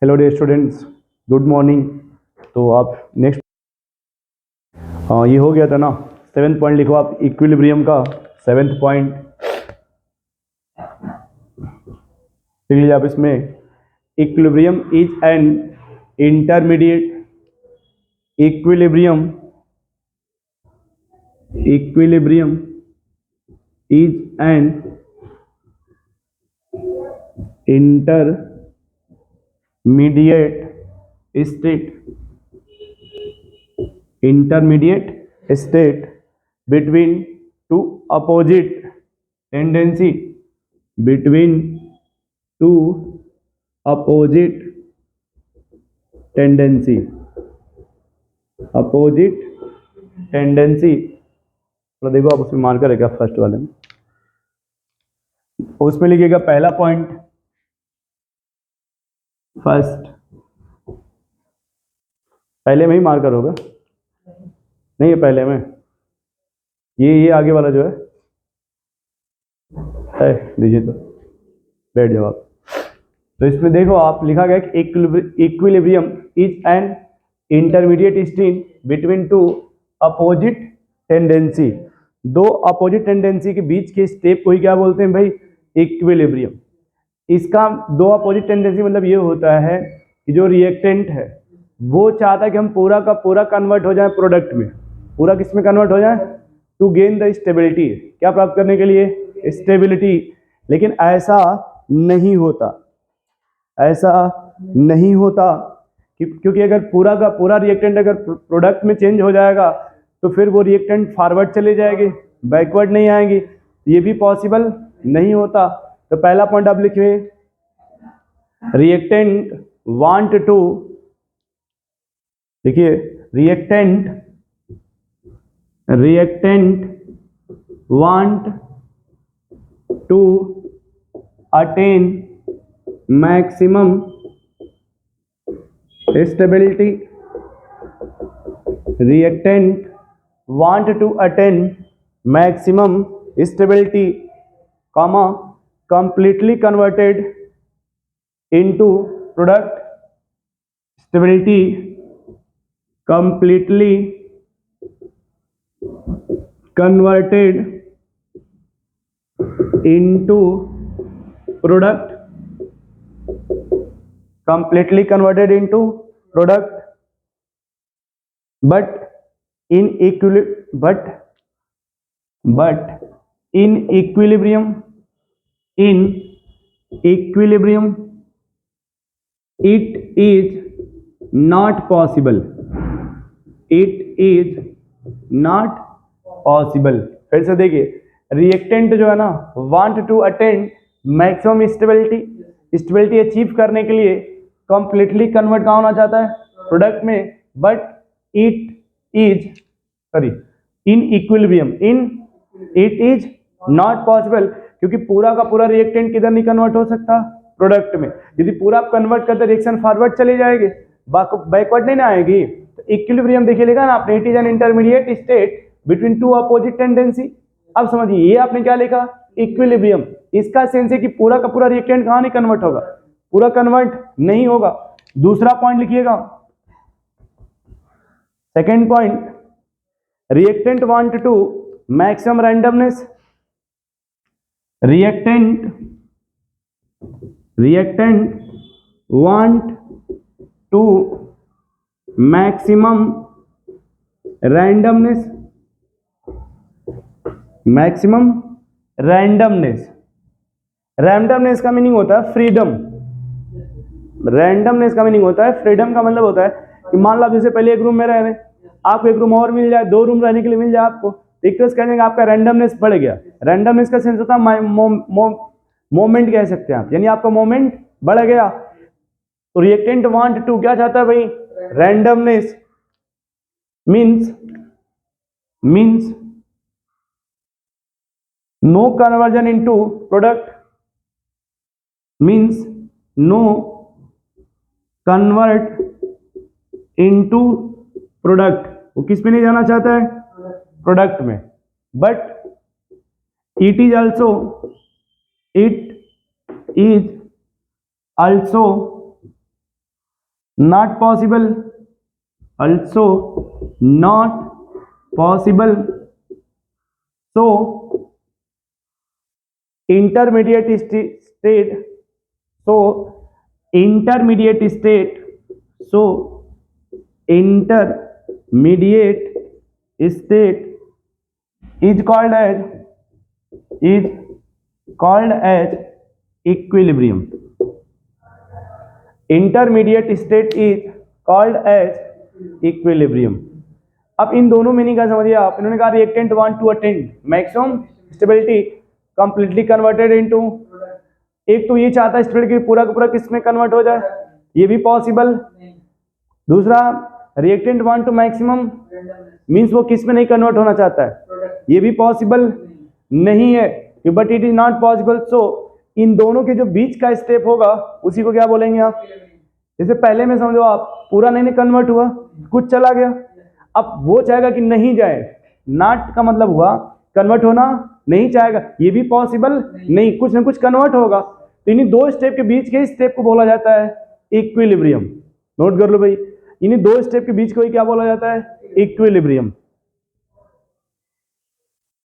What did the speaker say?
Hello day students, good morning. तो आप next ये हो गया था ना। सेवेंथ पॉइंट लिखो आप इक्विलिब्रियम का। सेवेंथ पॉइंट लिख लीजिए आप इसमें। Equilibrium is an intermediate equilibrium equilibrium is an intermediate state between two opposite tendency between two opposite tendency तो देखो आप उसमें मार्कर है क्या फर्स्ट वाले में, उसमें लिखिएगा पहला पॉइंट फर्स्ट, पहले में ही मार्कर होगा, नहीं है पहले में, ये आगे वाला जो है दीजिए तो बैठ जाओ आप। तो इसमें देखो आप लिखा गया कि equilibrium is an intermediate state between two opposite tendency. दो अपोजिट टेंडेंसी के बीच के स्टेप को ही क्या बोलते हैं भाई? इक्विलिब्रियम। इसका दो अपोजिट टेंडेंसी मतलब ये होता है कि जो रिएक्टेंट है वो चाहता है कि हम पूरा का पूरा कन्वर्ट हो जाए प्रोडक्ट में, पूरा किस में कन्वर्ट हो जाए? टू गेन द स्टेबिलिटी, क्या प्राप्त करने के लिए? स्टेबिलिटी। लेकिन ऐसा नहीं होता, क्योंकि अगर पूरा का पूरा रिएक्टेंट अगर प्रोडक्ट में चेंज हो जाएगा तो फिर वो रिएक्टेंट फॉरवर्ड चले जाएंगे, बैकवर्ड नहीं आएंगी, ये भी पॉसिबल नहीं होता। तो पहला पॉइंट आप लिखिए, रिएक्टेंट वांट टू, देखिए reactant want to attain maximum stability, reactant want to attain maximum stability, comma completely converted into product, stability completely converted into product, but in equilibrium it is not possible, फिर से देखिए, reactant जो है ना want to attain maximum stability achieve करने के लिए completely convert कहाँ होना चाहता है? प्रोडक्ट में, but in equilibrium it is not possible, क्योंकि पूरा का पूरा रिएक्टेंट किधर नहीं कन्वर्ट हो सकता? प्रोडक्ट में। यदि पूरा आप कन्वर्ट करते रिएक्शन फॉरवर्ड चले जाएंगे, बैकवर्ड नहीं ना आएगी। तो इक्विलिब्रियम देखिए लिखा ना आपने, it is an intermediate state between two opposite tendency. अब समझिए ये आपने क्या लिखा? इक्विलिब्रियम। इसका सेंस है कि पूरा का पूरा रिएक्टेंट कहाँ नहीं कन्वर्ट होगा? पूरा कन्वर्ट नहीं होगा। दूसरा पॉइंट लिखिएगा, second point, reactant want to maximum randomness, reactant want to maximum randomness, randomness का मीनिंग होता है फ्रीडम। रैंडमनेस का मीनिंग होता है फ्रीडम, का मतलब होता है कि मान लो आप जैसे पहले एक रूम में रह रहे हैं, आपको एक रूम और मिल जाए, दो रूम रहने के लिए मिल जाए आपको, एक तो कहने का आपका रैंडमनेस बढ़ गया। रैंडमनेस का सेंस होता है मोमेंट कह सकते हैं आप, यानी आपका मोमेंट बढ़ गया। तो रिएक्टेंट वांट टू क्या चाहता है भाई? Randomness means no conversion into product, means no convert into product, वो किस में नहीं जाना चाहता है? प्रोडक्ट में। But it is also, not possible, also not possible. So intermediate state, so intermediate state, so intermediate state is called as equilibrium. Intermediate state is called as equilibrium. अब इन दोनों मीनिंग का समझिए आप. इन्होंने कहा reactant want to attend maximum stability completely converted into, एक तो ये चाहता है स्टेबिलिटी पूरा का पूरा किस में कन्वर्ट हो जाए, ये भी पॉसिबल. दूसरा reactant want to maximum means वो किस में नहीं कन्वर्ट होना चाहता है, ये भी पॉसिबल नहीं है, but it is not possible. So इन दोनों के जो बीच का स्टेप होगा उसी को क्या बोलेंगे आप. जैसे पहले में समझो आप पूरा नहीं कन्वर्ट हुआ, कुछ चला गया, अब वो चाहेगा कि नहीं जाए, नॉट का मतलब हुआ कन्वर्ट होना नहीं चाहेगा, ये भी पॉसिबल नहीं, कुछ ना कुछ कन्वर्ट होगा. तो इन्हीं दो स्टेप के बीच के स्टेप को बोला जाता है इक्विलिब्रियम. नोट कर लो भाई, इन्हीं दो स्टेप के बीच को ही क्या बोला जाता है, इक्विलिब्रियम.